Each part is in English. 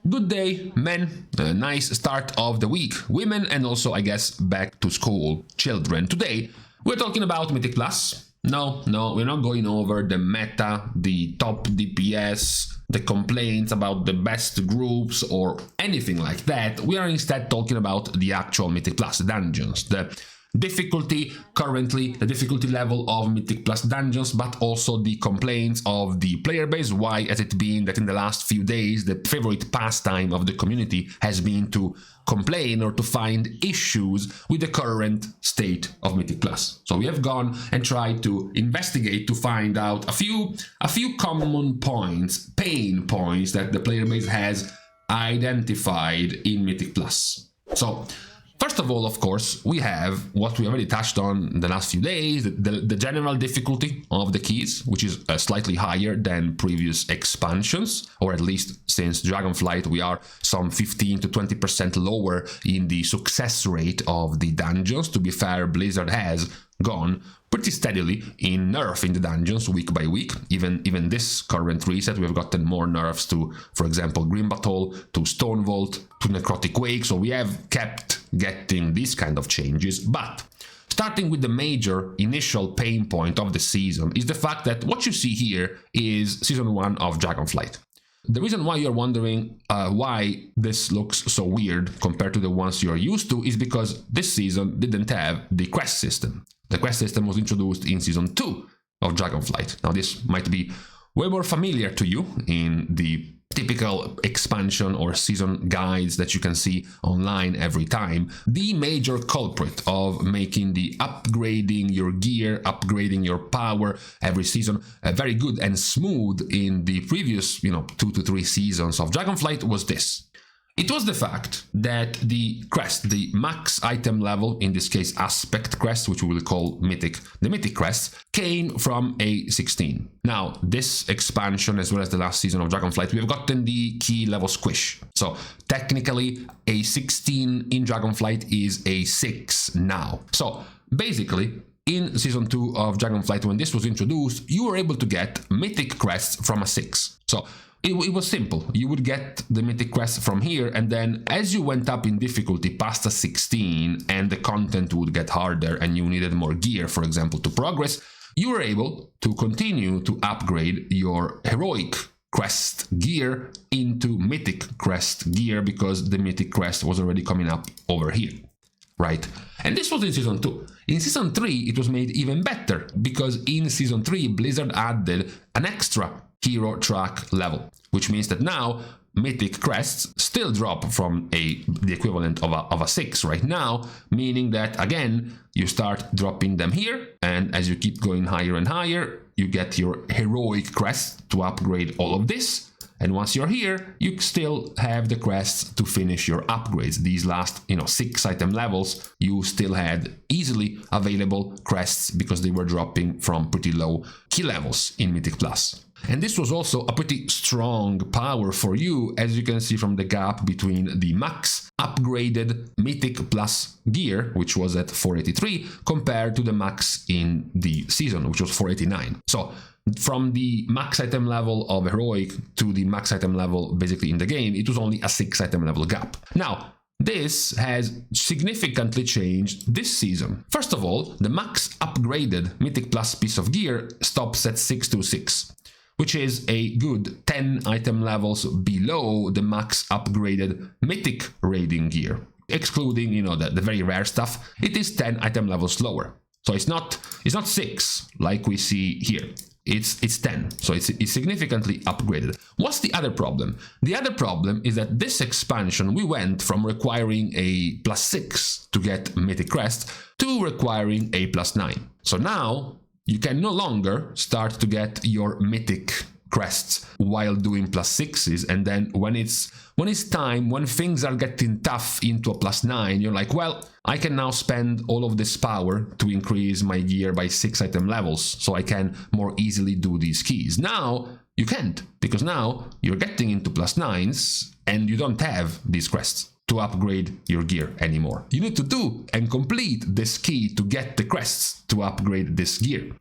Good day, men. A nice start of the week. Women and also, I guess, back to school children. Today, we're talking about Mythic Plus. No, we're not going over the meta, the top DPS, the complaints about the best groups or anything like that. We are instead talking about the actual Mythic Plus dungeons, the difficulty currently, the difficulty level of Mythic Plus dungeons, but also the complaints of the player base. Why has it been that in the last few days the favorite pastime of the community has been to complain or to find issues with the current state of Mythic Plus? So we have gone and tried to investigate to find out a few common points, pain points that the player base has identified in Mythic Plus. So first of all, of course, we have what we already touched on in the last few days, the general difficulty of the keys, which is slightly higher than previous expansions, or at least since Dragonflight, we are some 15 to 20% lower in the success rate of the dungeons. To be fair, Blizzard has gone pretty steadily in nerfing the dungeons week by week. Even this current reset, we've gotten more nerfs to, for example, Grim Battle, to Stone Vault, to Necrotic Wake, so we have kept getting these kind of changes. But starting with the major initial pain point of the season is the fact that what you see here is Season 1 of Dragonflight. The reason why you're wondering why this looks so weird compared to the ones you're used to is because this season didn't have the quest system. The quest system was introduced in Season 2 of Dragonflight. Now this might be way more familiar to you in the typical expansion or season guides that you can see online every time. The major culprit of making the upgrading your gear, upgrading your power every season very good and smooth in the previous 2 to 3 seasons of Dragonflight was this. It was the fact that the crest, the max item level, in this case Aspect Crest, which we will call Mythic, the Mythic Crest, came from a 16. Now, this expansion, as well as the last season of Dragonflight, we have gotten the key level squish. So, technically, a 16 in Dragonflight is a 6 now. So, basically, in Season 2 of Dragonflight, when this was introduced, you were able to get Mythic Crests from a 6. So, it was simple. You would get the Mythic Crest from here, and then as you went up in difficulty past a 16 and the content would get harder and you needed more gear, for example, to progress, you were able to continue to upgrade your heroic crest gear into Mythic Crest gear because the Mythic Crest was already coming up over here, right? And this was in Season 2. In Season 3, it was made even better because in Season 3, Blizzard added an extra hero track level, which means that now Mythic Crests still drop from the equivalent of a 6 right now, meaning that again you start dropping them here, and as you keep going higher and higher, you get your heroic crest to upgrade all of this. And once you're here, you still have the crests to finish your upgrades. These last 6 item levels, you still had easily available crests because they were dropping from pretty low key levels in Mythic Plus. And this was also a pretty strong power for you, as you can see from the gap between the max upgraded Mythic Plus gear, which was at 483, compared to the max in the season, which was 489. So from the max item level of Heroic to the max item level basically in the game, it was only a 6 item level gap. Now, this has significantly changed this season. First of all, the max upgraded Mythic Plus piece of gear stops at 626. Which is a good 10 item levels below the max upgraded Mythic raiding gear. Excluding, the very rare stuff, it is 10 item levels lower. So it's not 6 like we see here. It's 10, so it's significantly upgraded. What's the other problem? The other problem is that this expansion, we went from requiring a +6 to get Mythic Crest to requiring a +9. So now you can no longer start to get your Mythic Crests while doing +6s, and then when it's time, when things are getting tough into a +9, you're like, well, I can now spend all of this power to increase my gear by 6 item levels, so I can more easily do these keys. Now, you can't, because now you're getting into +9s, and you don't have these crests to upgrade your gear anymore. You need to do and complete this key to get the crests to upgrade this gear.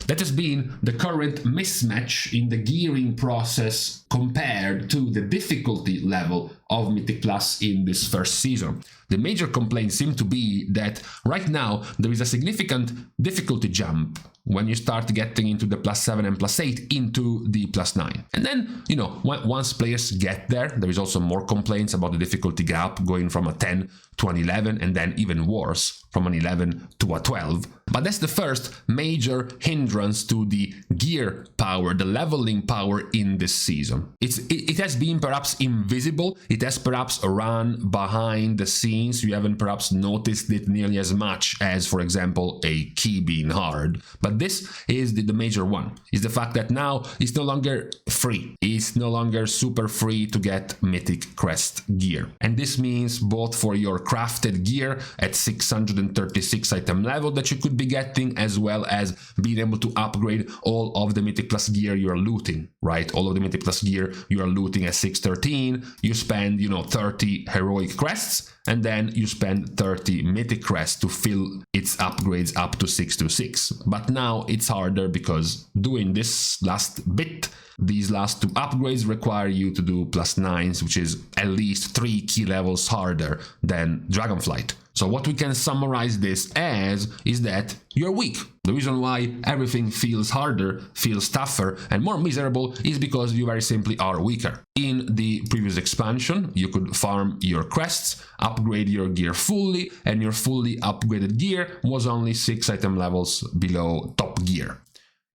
That has been the current mismatch in the gearing process compared to the difficulty level of Mythic Plus in this first season. The major complaints seem to be that right now there is a significant difficulty jump when you start getting into the +7 and +8 into the +9. And then, once players get there, there is also more complaints about the difficulty gap going from a 10 to an 11, and then even worse, from an 11 to a 12. But that's the first major hindrance to the gear power, the leveling power in this season. It has been perhaps invisible, it has perhaps run behind the scenes, you haven't perhaps noticed it nearly as much as, for example, a key being hard. But this is the major one, is the fact that now it's no longer free, it's no longer super free to get Mythic Crest gear. And this means both for your crafted gear at 636 item level that you could be getting, as well as being able to upgrade all of the Mythic Plus gear you're looting, right? All of the Mythic Plus gear you are looting at 613, you spend, 30 heroic crests, and then you spend 30 Mythic Crests to fill its upgrades up to 626. But now it's harder because doing this last bit, these last two upgrades require you to do +9s, which is at least 3 key levels harder than Dragonflight. So what we can summarize this as is that you're weak. The reason why everything feels harder, feels tougher, and more miserable is because you very simply are weaker. In the previous expansion, you could farm your crests, upgrade your gear fully, and your fully upgraded gear was only 6 item levels below top gear.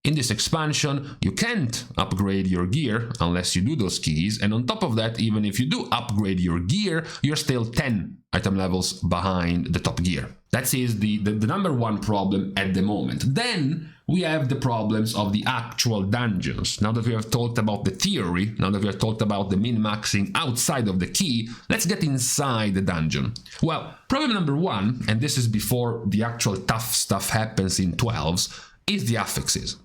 In this expansion, you can't upgrade your gear unless you do those keys, and on top of that, even if you do upgrade your gear, you're still 10 item levels behind the top gear. That is the number one problem at the moment. Then we have the problems of the actual dungeons. Now that we have talked about the theory, now that we have talked about the min-maxing outside of the key, let's get inside the dungeon. Well, problem number one, and this is before the actual tough stuff happens in 12s, is the affixes.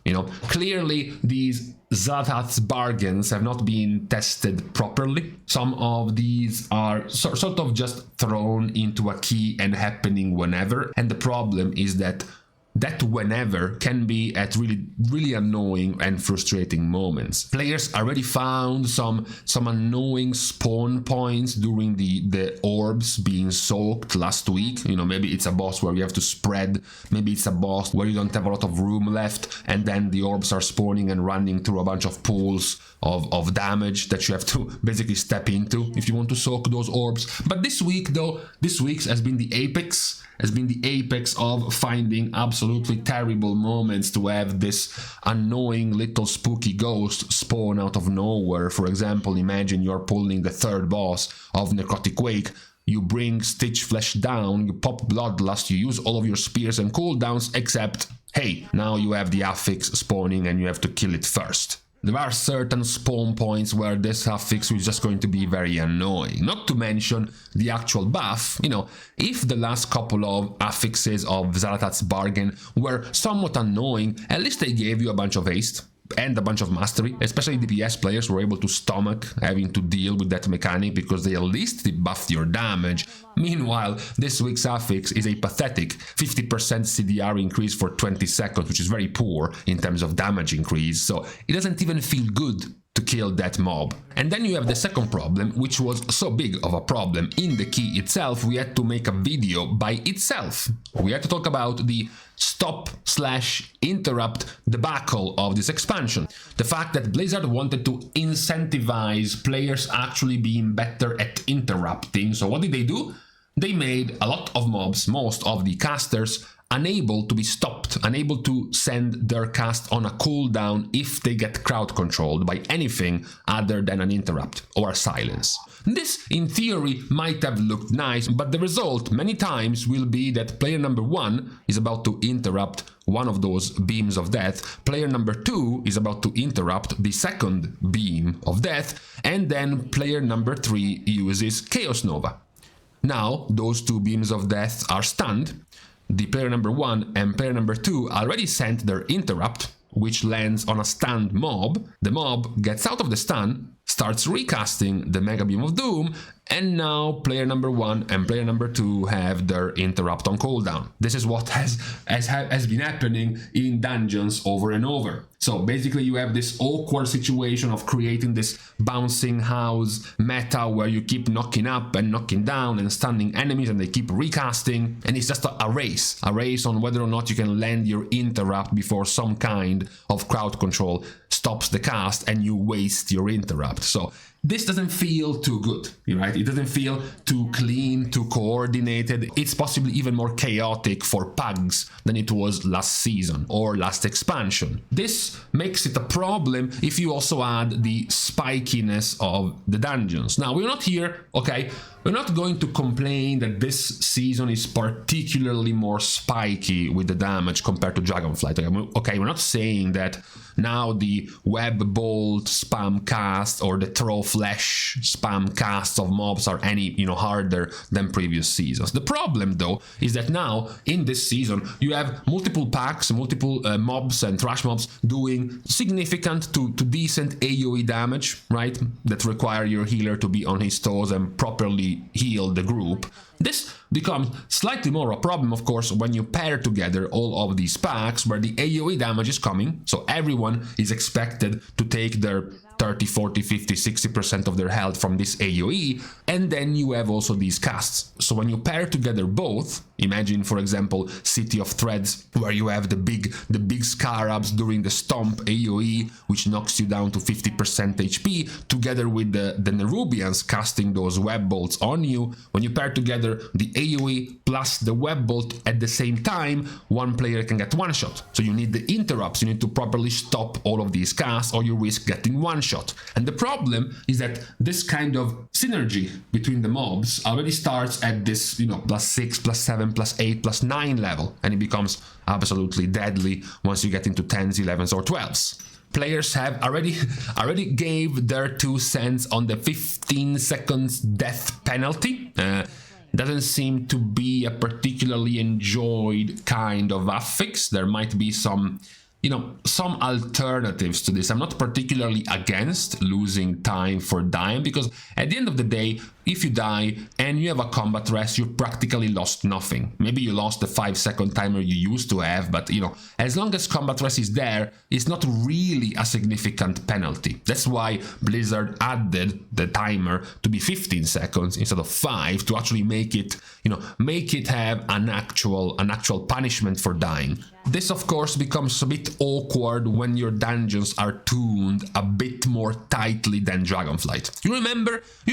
Clearly these Xal'atath's bargains have not been tested properly. Some of these are sort of just thrown into a key and happening whenever, and the problem is that whenever can be at really annoying and frustrating moments. Players already found some annoying spawn points during the orbs being soaked last week. Maybe it's a boss where you have to spread, maybe it's a boss where you don't have a lot of room left, and then the orbs are spawning and running through a bunch of pools of damage that you have to basically step into if you want to soak those orbs. But this week's has been the apex of finding absolutely terrible moments to have this annoying little spooky ghost spawn out of nowhere. For example, imagine you're pulling the third boss of Necrotic Wake, you bring Stitch Flesh down, you pop Bloodlust, you use all of your spears and cooldowns, except, hey, now you have the affix spawning and you have to kill it first. There are certain spawn points where this affix is just going to be very annoying. Not to mention the actual buff. If the last couple of affixes of Xal'atath's bargain were somewhat annoying, at least they gave you a bunch of haste and a bunch of mastery. Especially DPS players were able to stomach having to deal with that mechanic because they at least debuffed your damage. Meanwhile, this week's affix is a pathetic 50% CDR increase for 20 seconds, which is very poor in terms of damage increase, so it doesn't even feel good to kill that mob. And then you have the second problem, which was so big of a problem in the key itself, we had to make a video by itself. We had to talk about the stop/interrupt debacle of this expansion. The fact that Blizzard wanted to incentivize players actually being better at interrupting. So what did they do? They made a lot of mobs, most of the casters, unable to be stopped, unable to send their cast on a cooldown if they get crowd controlled by anything other than an interrupt or a silence. This, in theory, might have looked nice, but the result many times will be that player number 1 is about to interrupt one of those beams of death, player number 2 is about to interrupt the second beam of death, and then player number 3 uses Chaos Nova. Now, those two beams of death are stunned. The player number 1 and player number 2 already sent their interrupt, which lands on a stunned mob. The mob gets out of the stun, starts recasting the Mega Beam of Doom, and now player number 1 and player number 2 have their interrupt on cooldown. This is what has been happening in dungeons over and over. So basically you have this awkward situation of creating this bouncing house meta where you keep knocking up and knocking down and stunning enemies and they keep recasting, and it's just a race on whether or not you can land your interrupt before some kind of crowd control stops the cast and you waste your interrupt. So this doesn't feel too good, right? It doesn't feel too clean, too coordinated. It's possibly even more chaotic for pugs than it was last season or last expansion. This makes it a problem if you also add the spikiness of the dungeons. Now, we're not here, okay? We're not going to complain that this season is particularly more spiky with the damage compared to Dragonflight. Okay, we're not saying that now the web bolt spam cast or the throw flesh spam casts of mobs are any harder than previous seasons. The problem though is that now in this season you have multiple packs, multiple mobs and trash mobs doing significant to decent AoE damage, right? That require your healer to be on his toes and properly heal the group. This becomes slightly more a problem, of course, when you pair together all of these packs where the AoE damage is coming, so everyone is expected to take their 30, 40, 50, 60% of their health from this AoE, and then you have also these casts. So when you pair together both, imagine for example City of Threads, where you have the big scarabs during the stomp AoE, which knocks you down to 50% HP, together with the Nerubians casting those web bolts on you. When you pair together the AoE plus the web bolt at the same time, one player can get one shot. So you need the interrupts, you need to properly stop all of these casts or you risk getting one shot. And the problem is that this kind of synergy between the mobs already starts at this, +6, +7, +8, +9 level, and it becomes absolutely deadly once you get into 10s, 11s, or 12s. Players have already gave their 2 cents on the 15 seconds death penalty. Doesn't seem to be a particularly enjoyed kind of affix. There might be some alternatives to this. I'm not particularly against losing time for dying, because at the end of the day, if you die and you have a combat rest, you practically lost nothing. Maybe you lost the 5-second timer you used to have, but as long as combat rest is there, it's not really a significant penalty. That's why Blizzard added the timer to be 15 seconds instead of 5 to actually make it have an actual punishment for dying. This of course becomes a bit awkward when your dungeons are tuned a bit more tightly than Dragonflight. You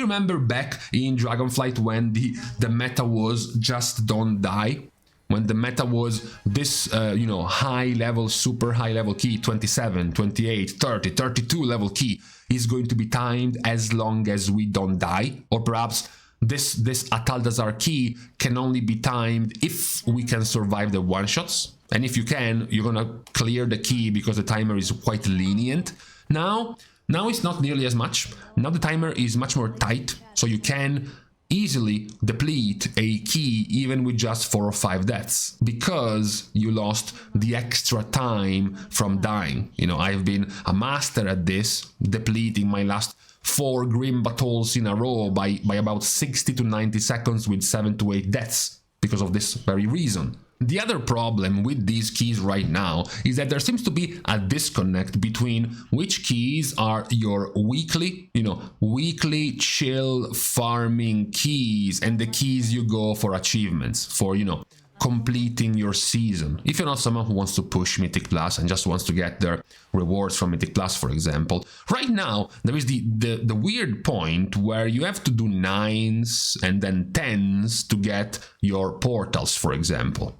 remember back in Dragonflight when the meta was just don't die? When the meta was this, high level, super high level key, 27, 28, 30, 32 level key is going to be timed as long as we don't die. Or perhaps this Ataldazar key can only be timed if we can survive the one-shots. And if you can, you're gonna clear the key because the timer is quite lenient. Now it's not nearly as much. Now the timer is much more tight, so you can easily deplete a key even with just 4 or 5 deaths because you lost the extra time from dying. I've been a master at this, depleting my last 4 Grim Battles in a row by about 60 to 90 seconds with 7 to 8 deaths because of this very reason. The other problem with these keys right now is that there seems to be a disconnect between which keys are your weekly chill farming keys and the keys you go for achievements, for, completing your season. If you're not someone who wants to push Mythic Plus and just wants to get their rewards from Mythic Plus, for example, right now there is the weird point where you have to do 9s and then 10s to get your portals, for example.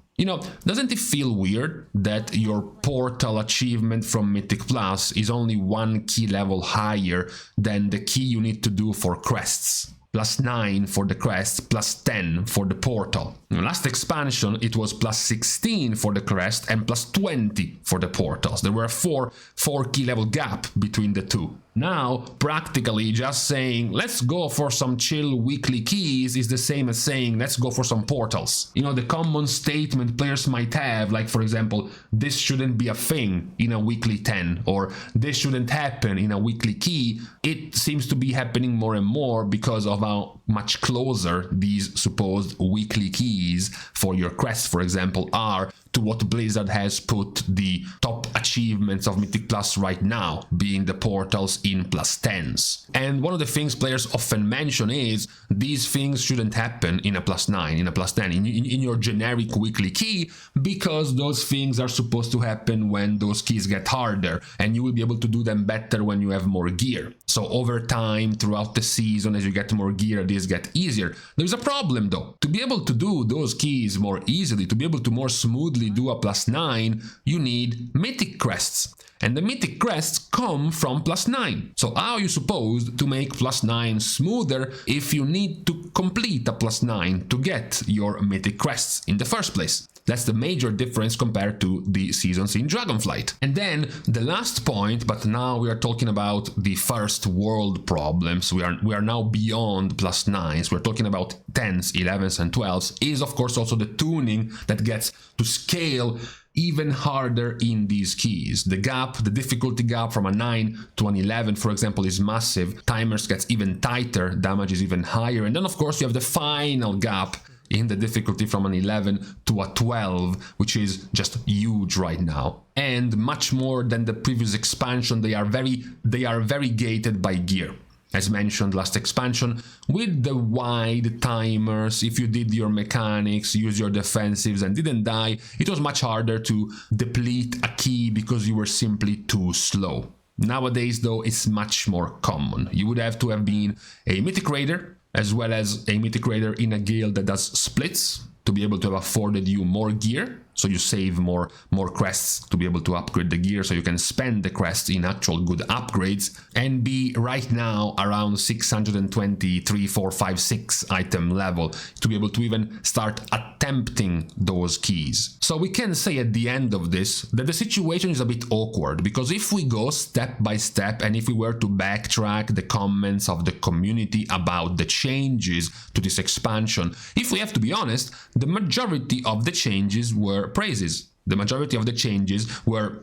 Doesn't it feel weird that your portal achievement from Mythic Plus is only 1 key level higher than the key you need to do for crests? +9 for the crest, +10 for the portal. Last expansion it was +16 for the crest and +20 for the portals. There were a 4 key level gap between the two. Now, practically just saying, let's go for some chill weekly keys is the same as saying, let's go for some portals. You know, the common statement players might have, like for example, this shouldn't be a thing in a weekly 10, or this shouldn't happen in a weekly key. It seems to be happening more and more because of how much closer these supposed weekly keys for your quests, for example, are to what Blizzard has put the top achievements of Mythic Plus right now, being the portals in +10s. And one of the things players often mention is these things shouldn't happen in a +9, in a +10, in your generic weekly key, because those things are supposed to happen when those keys get harder, and you will be able to do them better when you have more gear. So over time, throughout the season, as you get more gear, these get easier. There's a problem though. To be able to do those keys more easily, to be able to more smoothly do a +9, you need Mythic Crests. And the Mythic Crests come from +9. So how are you supposed to make +9 smoother if you need to complete a +9 to get your Mythic Crests in the first place? That's the major difference compared to the seasons in Dragonflight. And then the last point, but now we are talking about the first world problems. We are now beyond +9s. We're talking about 10s, 11s and 12s, is of course also the tuning that gets to scale even harder in these keys. The gap, the difficulty gap from a 9 to an 11, for example, is massive. Timers gets even tighter, damage is even higher. And then of course you have the final gap in the difficulty from an 11 to a 12, which is just huge right now. And much more than the previous expansion, they are very gated by gear. As mentioned last expansion, with the wide timers, if you did your mechanics, use your defensives and didn't die, it was much harder to deplete a key because you were simply too slow. Nowadays though, it's much more common. You would have to have been a Mythic Raider, as well as a Mythic Raider in a guild that does splits, to be able to have afforded you more gear, so you save more crests to be able to upgrade the gear, so you can spend the crests in actual good upgrades, and be right now around 623, 4, 5, 6 item level to be able to even start attempting those keys. So we can say at the end of this that the situation is a bit awkward, because if we go step by step and if we were to backtrack the comments of the community about the changes to this expansion, if we have to be honest, the majority of the changes were praises. The majority of the changes were,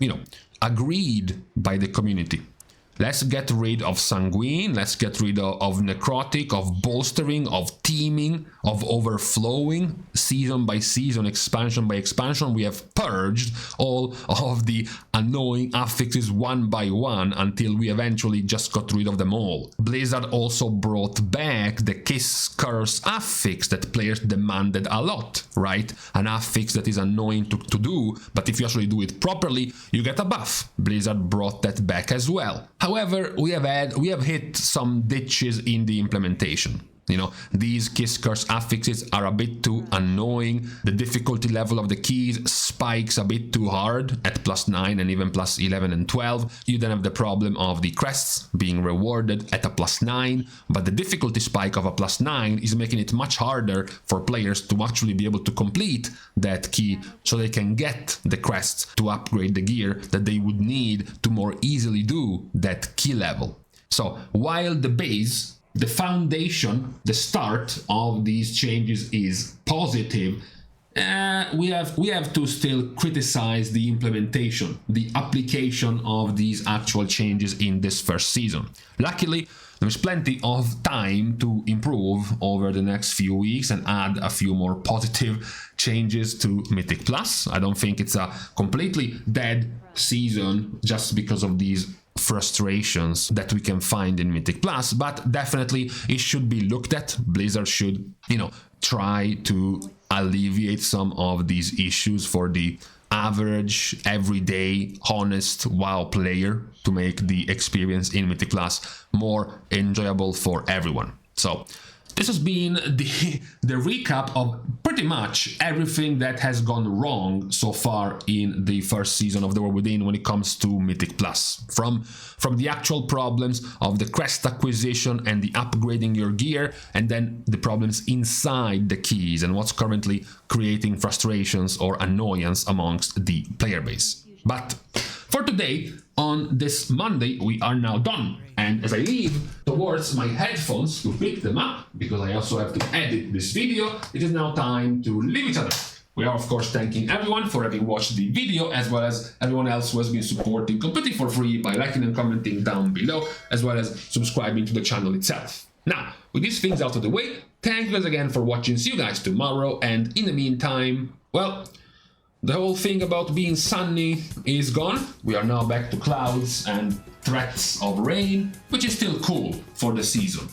agreed by the community. Let's get rid of Sanguine, let's get rid of Necrotic, of Bolstering, of Teaming, of Overflowing. Season by season, expansion by expansion, we have purged all of the annoying affixes one by one until we eventually just got rid of them all. Blizzard also brought back the Kiss Curse affix that players demanded a lot, right? An affix that is annoying to do, but if you actually do it properly, you get a buff. Blizzard brought that back as well. However, we have hit some ditches in the implementation. These Kiss Curse affixes are a bit too annoying. The difficulty level of the keys spikes a bit too hard at +9 and even +11 and 12. You then have the problem of the crests being rewarded at a +9, but the difficulty spike of a +9 is making it much harder for players to actually be able to complete that key so they can get the crests to upgrade the gear that they would need to more easily do that key level. So while the base, the foundation, the start of these changes is positive, we have to still criticize the implementation, the application of these actual changes in this first season. Luckily, there's plenty of time to improve over the next few weeks and add a few more positive changes to Mythic Plus. I don't think it's a completely dead season just because of these frustrations that we can find in Mythic Plus, but definitely it should be looked at. Blizzard should, try to alleviate some of these issues for the average, everyday, honest WoW player to make the experience in Mythic Plus more enjoyable for everyone. So this has been the recap of pretty much everything that has gone wrong so far in the first season of the War Within when it comes to Mythic Plus. From the actual problems of the crest acquisition and the upgrading your gear, and then the problems inside the keys and what's currently creating frustrations or annoyance amongst the player base. But For today, on this Monday, we are now done. And as I leave towards my headphones to pick them up, because I also have to edit this video, it is now time to leave each other. We are, of course, thanking everyone for having watched the video, as well as everyone else who has been supporting completely for free by liking and commenting down below, as well as subscribing to the channel itself. Now, with these things out of the way, thank you guys again for watching. See you guys tomorrow, and in the meantime, well, the whole thing about being sunny is gone. We are now back to clouds and threats of rain, which is still cool for the season.